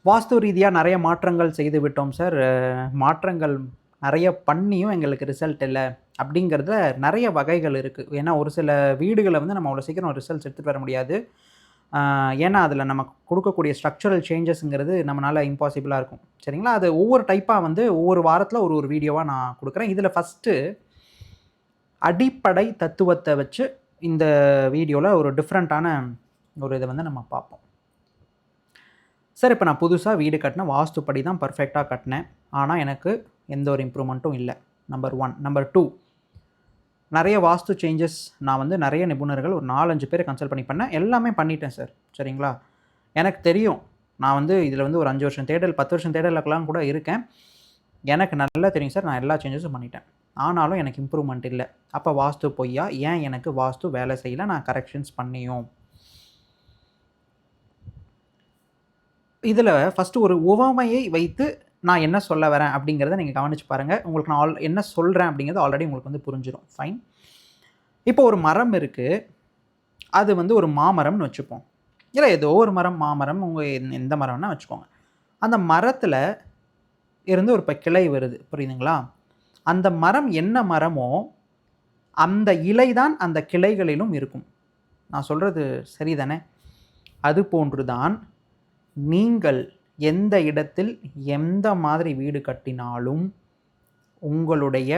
வாஸ்து ரீதியாக நிறைய மாற்றங்கள் செய்து விட்டோம் சார். மாற்றங்கள் நிறைய பண்ணியும் எங்களுக்கு ரிசல்ட் இல்லை அப்படிங்கிறதுல நிறைய வகைகள் இருக்குது. ஏன்னா ஒரு சில வீடுகளை வந்து நம்ம அவ்வளோ சீக்கிரம் ரிசல்ட்ஸ் எடுத்துகிட்டு வர முடியாது. ஏன்னா அதில் நம்ம கொடுக்கக்கூடிய ஸ்ட்ரக்சரல் சேஞ்சஸ்ங்கிறது நம்மளால் இம்பாசிபிளாக இருக்கும். சரிங்களா? அது ஒவ்வொரு டைப்பாக வந்து ஒவ்வொரு வாரத்தில் ஒரு ஒரு வீடியோவாக நான் கொடுக்குறேன். இதில் ஃபஸ்ட்டு அடிப்படை தத்துவத்தை வச்சு இந்த வீடியோவில் ஒரு டிஃப்ரெண்ட்டான ஒரு இதை வந்து நம்ம பார்ப்போம். சார், இப்போ நான் புதுசாக வீடு கட்டினேன். வாஸ்துப்படி தான் பர்ஃபெக்டாக கட்டினேன். ஆனால் எனக்கு எந்த ஒரு இம்ப்ரூவ்மெண்ட்டும் இல்லை. நம்பர் 1. நம்பர் 2, நிறைய வாஸ்து சேஞ்சஸ் நான் வந்து நிறைய நிபுணர்கள் ஒரு 4-5 பேரை கன்சல்ட் பண்ணேன். எல்லாமே பண்ணிட்டேன் சார். சரிங்களா? எனக்கு தெரியும். நான் வந்து இதில் வந்து ஒரு 5 வருஷம் தேடல் 10 வருஷம் தேடலுக்கெல்லாம் கூட இருக்கேன். எனக்கு நல்லா தெரியும் சார், நான் எல்லா சேஞ்சஸும் பண்ணிட்டேன். ஆனாலும் எனக்கு இம்ப்ரூவ்மெண்ட் இல்லை. அப்போ வாஸ்து பொய்யா? ஏன் எனக்கு வாஸ்து வேலை செய்யலை? நான் கரெக்ஷன்ஸ் பண்ணியும். இதில் ஃபஸ்ட்டு ஒரு உவமையை வைத்து நான் என்ன சொல்ல வரேன் அப்படிங்கிறத நீங்கள் கவனித்து பாருங்கள். உங்களுக்கு நான் என்ன சொல்கிறேன் அப்படிங்கிறது ஆல்ரெடி உங்களுக்கு வந்து புரிஞ்சிடும். ஃபைன். இப்போ ஒரு மரம் இருக்குது. அது வந்து ஒரு மாமரம்னு வச்சுப்போம். இல்லை ஏதோ ஒரு மரம், மாமரம், உங்கள் எந்த மரம்னா வச்சுக்கோங்க. அந்த மரத்தில் இருந்து ஒரு கிளை வருது. புரியுதுங்களா? அந்த மரம் என்ன மரமோ அந்த இலை தான் அந்த கிளைகளிலும் இருக்கும். நான் சொல்கிறது சரிதானே? அது போன்று தான் நீங்கள் எந்த இடத்தில் எந்த மாதிரி வீடு கட்டினாலும் உங்களுடைய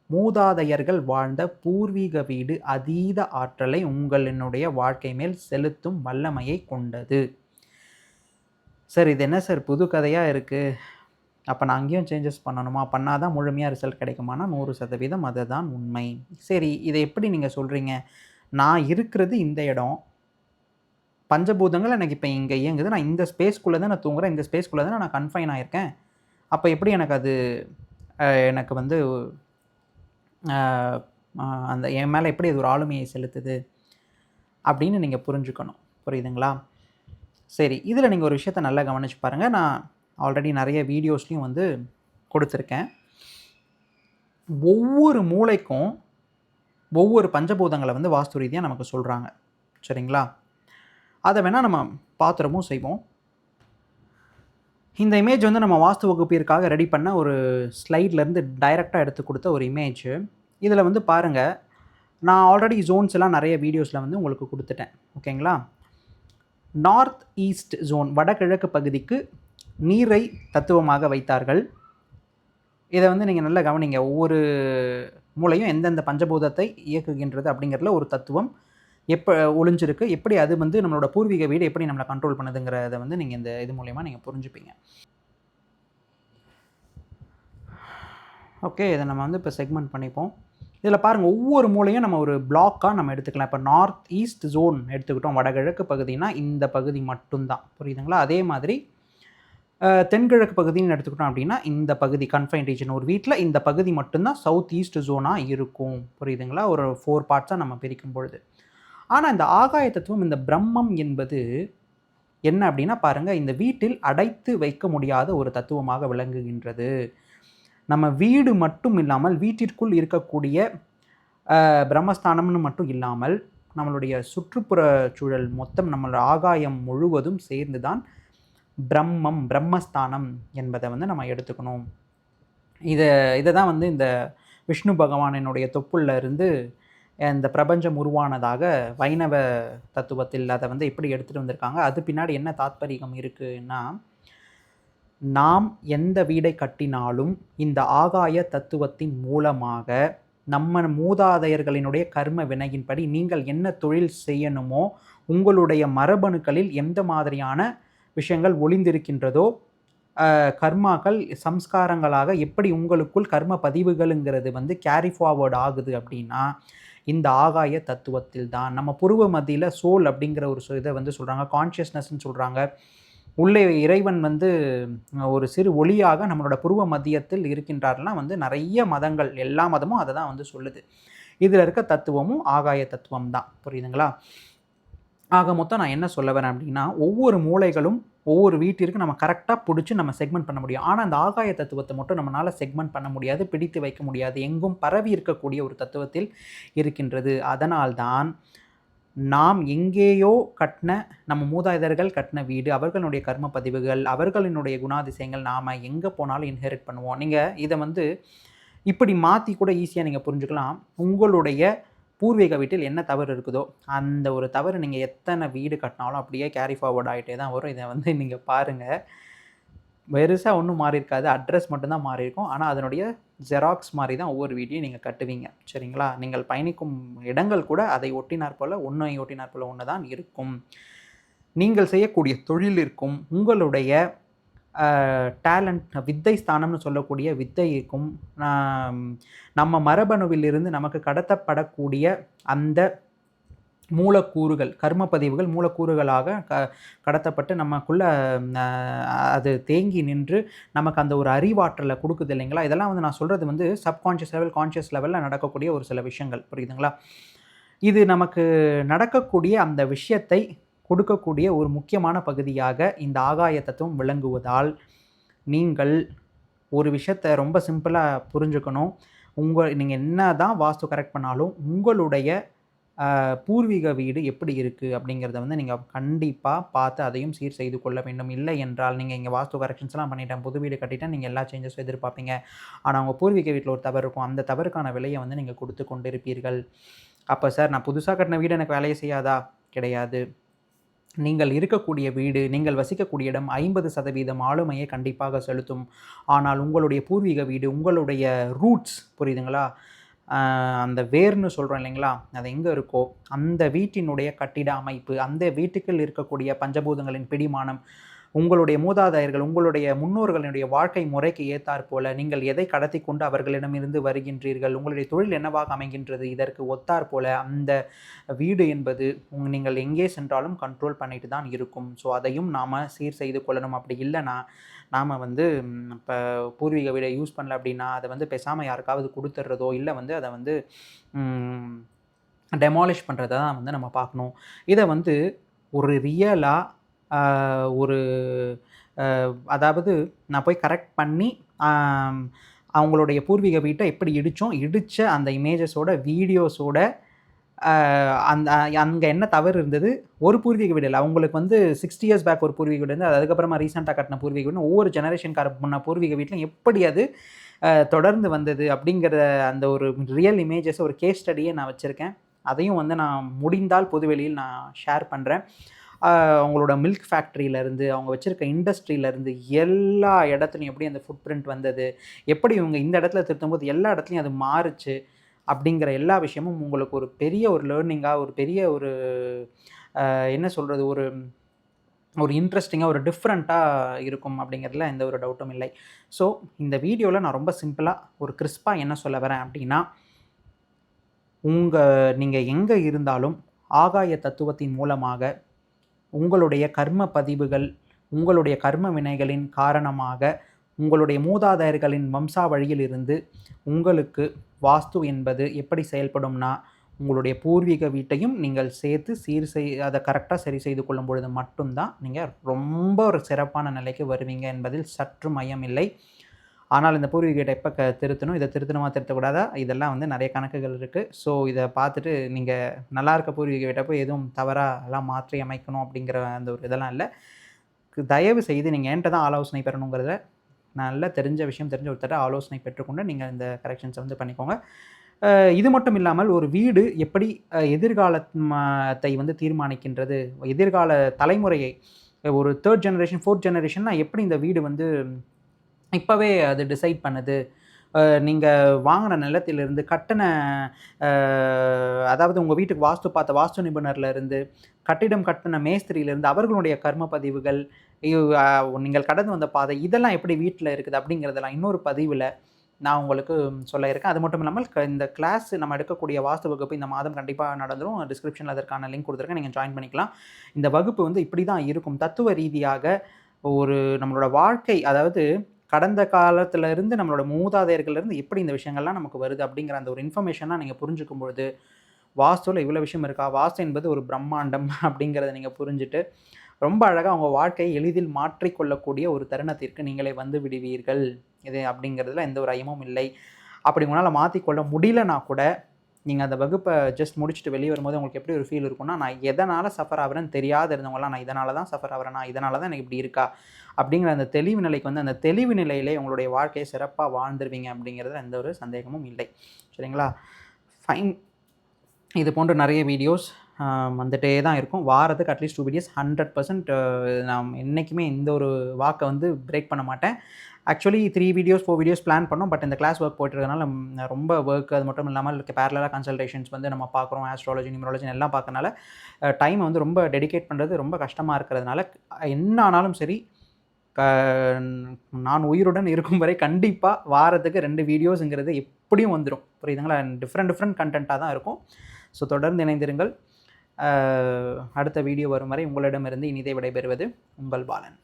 மூதாதையர்கள் வாழ்ந்த பூர்வீக வீடு அதீத ஆற்றலை உங்களினுடைய வாழ்க்கை மேல் செலுத்தும் வல்லமையை கொண்டது. சார், இது என்ன சார் புது கதையாக இருக்குது? அப்போ நான் அங்கேயும் சேஞ்சஸ் பண்ணணுமா? பண்ணால் தான் முழுமையாக ரிசல்ட் கிடைக்குமானா 100% அதுதான் உண்மை. சரி, இதை எப்படி நீங்கள் சொல்கிறீங்க? நான் இருக்கிறது இந்த இடம், பஞ்சபூதங்கள் எனக்கு இப்போ இங்கே இயங்குது. நான் இந்த ஸ்பேஸ்க்குள்ளே தான் நான் தூங்குறேன். இந்த ஸ்பேஸ்க்குள்ளே தான் நான் கன்ஃபைன் ஆகியிருக்கேன். அப்போ எப்படி எனக்கு அது எனக்கு வந்து அந்த என் மேலே எப்படி அது ஒரு ஆளுமையை செலுத்துது அப்படின்னு நீங்கள் புரிஞ்சுக்கணும். புரியுதுங்களா? சரி, இதில் நீங்கள் ஒரு விஷயத்தை நல்லா கவனித்து பாருங்கள். நான் ஆல்ரெடி நிறைய வீடியோஸ்லையும் வந்து கொடுத்துருக்கேன். ஒவ்வொரு மூளைக்கும் ஒவ்வொரு பஞ்சபூதங்களை வந்து வாஸ்து ரீதியாக நமக்கு சொல்கிறாங்க. சரிங்களா? அதை வேணால் நம்ம பாத்திரமும் செய்வோம். இந்த இமேஜ் வந்து நம்ம வாஸ்து வகுப்பிற்காக ரெடி பண்ண ஒரு ஸ்லைட்லேருந்து டைரெக்டாக எடுத்து கொடுத்த ஒரு இமேஜ். இதில் வந்து பாருங்கள், நான் ஆல்ரெடி ஜோன்ஸ் எல்லாம் நிறைய வீடியோஸில் வந்து உங்களுக்கு கொடுத்துட்டேன். ஓகேங்களா? நார்த் ஈஸ்ட் ஜோன், வடகிழக்கு பகுதிக்கு நீரை தத்துவமாக வைத்தார்கள். இதை வந்து நீங்கள் நல்லா கவனிங்க. ஒவ்வொரு மூளையும் எந்தெந்த பஞ்சபூதத்தை இயக்குகின்றது அப்படிங்கிறதுல ஒரு தத்துவம் எப்போ ஒளிஞ்சிருக்கு, எப்படி அது வந்து நம்மளோட பூர்வீக வீடு எப்படி நம்மளை கண்ட்ரோல் பண்ணுதுங்கிறத வந்து நீங்கள் இந்த இது மூலயமா நீங்கள் புரிஞ்சுப்பீங்க. ஓகே, இதை நம்ம வந்து இப்போ செக்மெண்ட் பண்ணிப்போம். இதில் பாருங்கள், ஒவ்வொரு மூலையும் நம்ம ஒரு பிளாக்காக நம்ம எடுத்துக்கலாம். இப்போ நார்த் ஈஸ்ட் ஜோன் எடுத்துக்கிட்டோம், வடகிழக்கு பகுதினா இந்த பகுதி மட்டும்தான். புரியுதுங்களா? அதே மாதிரி தென்கிழக்கு பகுதின்னு எடுத்துக்கிட்டோம் அப்படின்னா இந்த பகுதி கன்ஃபைன் ரீஜன். ஒரு வீட்டில் இந்த பகுதி மட்டும்தான் சவுத் ஈஸ்ட் ஜோனாக இருக்கும். புரியுதுங்களா? ஒரு 4 பார்ட்ஸாக நம்ம பிரிக்கும் பொழுது. ஆனால் இந்த ஆகாய தத்துவம், இந்த பிரம்மம் என்பது என்ன அப்படின்னா பாருங்கள், இந்த வீட்டில் அடைத்து வைக்க முடியாத ஒரு தத்துவமாக விளங்குகின்றது. நம்ம வீடு மட்டும் இல்லாமல் வீட்டிற்குள் இருக்கக்கூடிய பிரம்மஸ்தானம்னு மட்டும் இல்லாமல் நம்மளுடைய சுற்றுப்புற சூழல் மொத்தம், நம்மளோட ஆகாயம் முழுவதும் சேர்ந்து தான் பிரம்மம், பிரம்மஸ்தானம் என்பதை வந்து நம்ம எடுத்துக்கணும். இதை தான் வந்து இந்த விஷ்ணு பகவானினுடைய தொப்புள்ள இருந்து இந்த பிரபஞ்சம் உருவானதாக வைணவ தத்துவத்தில் அதை வந்து எப்படி எடுத்துகிட்டு வந்திருக்காங்க. அது பின்னாடி என்ன தாத்பரியம் இருக்குன்னா, நாம் எந்த வீடை கட்டினாலும் இந்த ஆகாய தத்துவத்தின் மூலமாக நம்ம மூதாதையர்களினுடைய கர்ம வினையின்படி நீங்கள் என்ன தொழில் செய்யணுமோ, உங்களுடைய மரபணுக்களில் எந்த மாதிரியான விஷயங்கள் ஒளிந்திருக்கின்றதோ, கர்மாக்கள் சம்ஸ்காரங்களாக எப்படி உங்களுக்குள் கர்ம பதிவுகளுங்கிறது வந்து கேரி ஃபார்வர்ட் ஆகுது அப்படின்னா இந்த ஆகாய தத்துவத்தில் தான். நம்ம புருவ மத்தியில் சோல் அப்படிங்கிற ஒரு இதை வந்து சொல்கிறாங்க, கான்ஷியஸ்னஸ்ன்னு சொல்கிறாங்க. உள்ளே இறைவன் வந்து ஒரு சிறு ஒளியாக நம்மளோட புருவ மத்தியத்தில் இருக்கின்றார்லாம் வந்து நிறைய மதங்கள், எல்லா மதமும் அதை தான் வந்து சொல்லுது. இதில் இருக்க தத்துவமும் ஆகாய தத்துவம் தான். புரியுதுங்களா? ஆக மொத்தம் நான் என்ன சொல்ல வரேன் அப்படின்னா, ஒவ்வொரு மூளைகளும் ஒவ்வொரு வீட்டிற்கு நம்ம கரெக்டாக பிடிச்சி நம்ம செக்மெண்ட் பண்ண முடியும். ஆனால் அந்த ஆகாய தத்துவத்தை மட்டும் நம்மளால் செக்மெண்ட் பண்ண முடியாது, பிடித்து வைக்க முடியாது. எங்கும் பரவி இருக்கக்கூடிய ஒரு தத்துவத்தில் இருக்கின்றது. அதனால்தான் நாம் எங்கேயோ கட்டின நம்ம மூதாதையர்கள் கட்டின வீடு, அவர்களுடைய கர்ம பதிவுகள், அவர்களினுடைய குணாதிசயங்கள் நாம் எங்கே போனாலும் இன்ஹெரிட் பண்ணுவோம். நீங்கள் இதை வந்து இப்படி மாற்றி கூட ஈஸியாக நீங்கள் புரிஞ்சுக்கலாம். உங்களுடைய பூர்வீக வீட்டில் என்ன தவறு இருக்குதோ அந்த ஒரு தவறு நீங்கள் எத்தனை வீடு கட்டினாலும் அப்படியே கேரி ஃபார்வர்ட் ஆகிட்டே தான் வரும். இதை வந்து நீங்கள் பாருங்கள், பெருசாக ஒன்றும் மாறி இருக்காது, அட்ரஸ் மட்டும்தான் மாறி இருக்கும். ஆனால் அதனுடைய ஜெராக்ஸ் மாதிரி தான் ஒவ்வொரு வீட்டையும் நீங்கள் கட்டுவீங்க. சரிங்களா? நீங்கள் பயணிக்கும் இடங்கள் கூட அதை ஒட்டினார் போல் ஒன்றை ஒட்டினார் போல் ஒன்று தான் இருக்கும். நீங்கள் செய்யக்கூடிய தொழிலிற்கும் உங்களுடைய டேலண்ட் வித்தை ஸ்தானம்னு சொல்லக்கூடிய வித்தைக்கும் நம்ம மரபணுவிலிருந்து நமக்கு கடத்தப்படக்கூடிய அந்த மூலக்கூறுகள், கர்ம பதிவுகள் மூலக்கூறுகளாக கடத்தப்பட்டு நமக்குள்ள அது தேங்கி நின்று நமக்கு அந்த ஒரு அறிவாற்றலை கொடுக்குது இல்லைங்களா? இதெல்லாம் வந்து நான் சொல்கிறது வந்து சப்கான்ஷியஸ் லெவல், கான்ஷியஸ் லெவலில் நடக்கக்கூடிய ஒரு சில விஷயங்கள், புரியுதுங்களா? இது நமக்கு நடக்கக்கூடிய அந்த விஷயத்தை கொடுக்கக்கூடிய ஒரு முக்கியமான பகுதியாக இந்த ஆகாய தத்துவம் விளங்குவதால் நீங்கள் ஒரு விஷயத்தை ரொம்ப சிம்பிளாக புரிஞ்சுக்கணும். நீங்கள் என்ன தான் வாஸ்து கரெக்ட் பண்ணாலும் உங்களுடைய பூர்வீக வீடு எப்படி இருக்குது அப்படிங்கிறத வந்து நீங்கள் கண்டிப்பாக பார்த்து அதையும் சீர் செய்து கொள்ள வேண்டும். இல்லை என்றால் நீங்கள் இங்கே வாஸ்து கரெக்ஷன்ஸ்லாம் பண்ணிட்டேன், புது வீடு கட்டிட்டேன், நீங்கள் எல்லா சேஞ்சஸும் எதிர்பார்ப்பீங்க. ஆனால் உங்கள் பூர்வீக வீட்டில் ஒரு தவறு இருக்கும், அந்த தவறுக்கான விலையை வந்து நீங்கள் கொடுத்து கொண்டு இருப்பீர்கள். அப்போ சார் நான் புதுசாக கட்டின வீடு எனக்கு வேலையை செய்யாதா? கிடையாது. நீங்கள் இருக்கக்கூடிய வீடு, நீங்கள் வசிக்கக்கூடிய இடம் 50% ஆளுமையை கண்டிப்பாக செலுத்தும். ஆனால் உங்களுடைய பூர்வீக வீடு, உங்களுடைய ரூட்ஸ், புரியுதுங்களா? அந்த வேர்னு சொல்கிறோம் இல்லைங்களா, அது எங்கே இருக்கோ அந்த வீட்டினுடைய கட்டிட அமைப்பு, அந்த வீட்டுக்குள் இருக்கக்கூடிய பஞ்சபூதங்களின் பிடிமானம், உங்களுடைய மூதாதையர்கள், உங்களுடைய முன்னோர்களுடைய வாழ்க்கை முறைக்கு ஏற்றாற் போல நீங்கள் எதை கடத்தி கொண்டு அவர்களிடமிருந்து வருகின்றீர்கள், உங்களுடைய தொழில் என்னவாக அமைகின்றது, இதற்கு ஒத்தாற் போல அந்த வீடு என்பது நீங்கள் எங்கே சென்றாலும் கண்ட்ரோல் பண்ணிட்டு தான் இருக்கும். ஸோ அதையும் நாம் சீர் செய்து கொள்ளணும். அப்படி இல்லைன்னா நாம் வந்து இப்போ பூர்வீக வீடை யூஸ் பண்ணல அப்படின்னா அதை வந்து பேசாமல் யாருக்காவது கொடுத்துட்றதோ இல்லை வந்து அதை வந்து டெமாலிஷ் பண்ணுறதை தான் வந்து நம்ம பார்க்கணும். இதை வந்து ஒரு ரியலாக ஒரு அதாவது நான் போய் கரெக்ட் பண்ணி அவங்களுடைய பூர்வீக வீட்டை எப்படி இடித்த அந்த இமேஜஸோட வீடியோஸோட அந்த அங்கே என்ன தவறு இருந்தது, ஒரு பூர்வீக வீடு இல்லை, அவங்களுக்கு வந்து 60 இயர்ஸ் பேக் ஒரு பூர்வீக வீடு இருந்து அதுக்கப்புறமா ரீசெண்டாக கட்டின பூர்வீக வீடு, ஒவ்வொரு ஜெனரேஷனுக்கார முன்ன பூர்வீக வீட்டிலும் எப்படி அது தொடர்ந்து வந்தது அப்படிங்கிற அந்த ஒரு ரியல் இமேஜஸ், ஒரு கேஸ் ஸ்டடியை நான் வச்சுருக்கேன். அதையும் வந்து நான் முடிந்தால் பொதுவெளியில் நான் ஷேர் பண்ணுறேன். அவங்களோட மில்க் ஃபேக்ட்ரியிலேருந்து அவங்க வச்சுருக்க இண்டஸ்ட்ரியிலேருந்து எல்லா இடத்துலையும் எப்படி அந்த ஃபுட் பிரிண்ட் வந்தது, எப்படி இவங்க இந்த இடத்துல திருத்தும்போது எல்லா இடத்துலையும் அது மாறுச்சு அப்படிங்கிற எல்லா விஷயமும் உங்களுக்கு ஒரு பெரிய ஒரு லேர்னிங்காக, ஒரு பெரிய ஒரு என்ன சொல்கிறது, ஒரு இன்ட்ரெஸ்டிங்காக, ஒரு டிஃப்ரெண்ட்டாக இருக்கும் அப்படிங்கிறதுல எந்த ஒரு டவுட்டும் இல்லை. ஸோ இந்த வீடியோவில் நான் ரொம்ப சிம்பிளாக ஒரு கிறிஸ்பாக என்ன சொல்ல வரேன் அப்படின்னா, நீங்கள் எங்கே இருந்தாலும் ஆகாய தத்துவத்தின் மூலமாக உங்களுடைய கர்ம பதிவுகள், உங்களுடைய கர்ம வினைகளின் காரணமாக உங்களுடைய மூதாதையர்களின் வம்சாவழியில் இருந்து உங்களுக்கு வாஸ்து என்பது எப்படி செயல்படும்னா, உங்களுடைய பூர்வீக வீட்டையும் நீங்கள் சேர்த்து அதை கரெக்டாக சரி செய்து கொள்ளும் பொழுது மட்டும்தான் நீங்கள் ரொம்ப ஒரு சிறப்பான நிலைக்கு வருவீங்க என்பதில் சற்று மையமில்லை. ஆனால் இந்த பூர்வீக வீட்டை எப்போ திருத்தணும், இதை திருத்தணுமா திருத்தக்கூடாதா, இதெல்லாம் வந்து நிறைய கணக்குகள் இருக்குது. ஸோ இதை பார்த்துட்டு நீங்கள் நல்லா இருக்க பூர்வீக வீட்டை போய் எதுவும் தவறாக எல்லாம் மாற்றி அமைக்கணும் அப்படிங்கிற அந்த ஒரு இதெல்லாம் இல்லை. தயவு செய்து நீங்கள் என்கிட்ட தான் ஆலோசனை பெறணுங்கிறத நல்ல தெரிஞ்ச ஒருத்தர ஆலோசனை பெற்றுக்கொண்டு நீங்கள் இந்த கரெக்ஷன்ஸை வந்து பண்ணிக்கோங்க. இது மட்டும் இல்லாமல் ஒரு வீடு எப்படி எதிர்காலத்தை வந்து தீர்மானிக்கின்றது, எதிர்கால தலைமுறையை, ஒரு 3rd ஜெனரேஷன் 4th ஜெனரேஷன்னா எப்படி இந்த வீடு வந்து இப்போவே அது டிசைட் பண்ணுது. நீங்கள் வாங்கின நிலத்திலிருந்து கட்டின அதாவது உங்கள் வீட்டுக்கு வாஸ்து பார்த்த வாஸ்து நிபுணர்லேருந்து, கட்டிடம் கட்டின மேஸ்திரியிலேருந்து, அவர்களுடைய கர்ம பதிவுகள், நீங்கள் கடந்து வந்த பாதை, இதெல்லாம் எப்படி வீட்டில் இருக்குது அப்படிங்கிறதெல்லாம் இன்னொரு பதிவில் நான் உங்களுக்கு சொல்ல இருக்கேன். அது மட்டும் இல்லாமல் இந்த கிளாஸ் நம்ம எடுக்கக்கூடிய வாஸ்து வகுப்பு இந்த மாதம் கண்டிப்பாக நடந்துடும். டிஸ்கிரிப்ஷனில் அதற்கான லிங்க் கொடுத்துருக்கேன், நீங்கள் ஜாயின் பண்ணிக்கலாம். இந்த வகுப்பு வந்து இப்படி தான் இருக்கும். தத்துவ ரீதியாக ஒரு நம்மளோட வாழ்க்கை, அதாவது கடந்த காலத்திலேருந்து நம்மளோட மூதாதையர்கள்லேருந்து எப்படி இந்த விஷயங்கள்லாம் நமக்கு வருது அப்படிங்கிற அந்த ஒரு இன்ஃபர்மேஷனாக நீங்கள் புரிஞ்சுக்கும் பொழுது, வாஸ்துவில் இவ்வளோ விஷயம் இருக்கா, வாஸ்து என்பது ஒரு பிரம்மாண்டம் அப்படிங்கிறத நீங்கள் புரிஞ்சுட்டு ரொம்ப அழகாக உங்கள் வாழ்க்கையை எளிதில் மாற்றிக்கொள்ளக்கூடிய ஒரு தருணத்திற்கு நீங்களே வந்து விடுவீர்கள். இது அப்படிங்கிறதுல எந்த ஒரு ஐயமும் இல்லை. அப்படி உங்களால் மாற்றிக்கொள்ள முடியலனா கூட நீங்கள் அந்த வகுப்பை ஜஸ்ட் முடிச்சுட்டு வெளியே வரும்போது உங்களுக்கு எப்படி ஒரு ஃபீல் இருக்கும்னா, நான் எதனால் சஃபர் ஆகிறேன்னு தெரியாத இருந்தவங்களாம் நான் இதனால தான் சஃபர் ஆகிறேனா, இதனால தான் எனக்கு இப்படி இருக்கா அப்படிங்கிற அந்த தெளிவு நிலைக்கு வந்து அந்த தெளிவு நிலையிலே உங்களுடைய வாழ்க்கையை சிறப்பாக வாழ்ந்துருவீங்க அப்படிங்கிறதுல எந்த ஒரு சந்தேகமும் இல்லை. சரிங்களா? ஃபைன். இது போன்ற நிறைய வீடியோஸ் வந்துட்டே தான் இருக்கும். வாரத்துக்கு அட்லீஸ்ட் 2 வீடியோஸ் 100% நான் என்றைக்குமே இந்த ஒரு வாக்கை வந்து பிரேக் பண்ண மாட்டேன். ஆக்சுவலி 3 வீடியோஸ் 4 வீடியோஸ் பிளான் பண்ணோம். பட் இந்த கிளாஸ் ஒர்க் போயிட்டுருக்கனால ரொம்ப ஒர்க், அது மட்டும் இல்லாமல் பேரலலாக கன்சல்டேஷன்ஸ் வந்து நம்ம பார்க்குறோம். ஆஸ்ட்ராலஜி, நியூமராலஜி எல்லாம் பார்க்கறனால டைமை வந்து ரொம்ப டெடிகேட் பண்ணுறது ரொம்ப கஷ்டமாக இருக்கிறதுனால, என்ன ஆனாலும் சரி நான் உயிருடன் இருக்கும் வரை கண்டிப்பாக வாரத்துக்கு 2 வீடியோஸுங்கிறது எப்படியும் வந்துடும். புரியுதுங்களா? டிஃப்ரெண்ட் கண்டென்ட்டாக தான் இருக்கும். ஸோ தொடர்ந்து இணைந்திருங்கள். அடுத்த வீடியோ வரும் வரை உங்களிடமிருந்து இனிதே விடைபெறுவது உங்கள் பாலன்.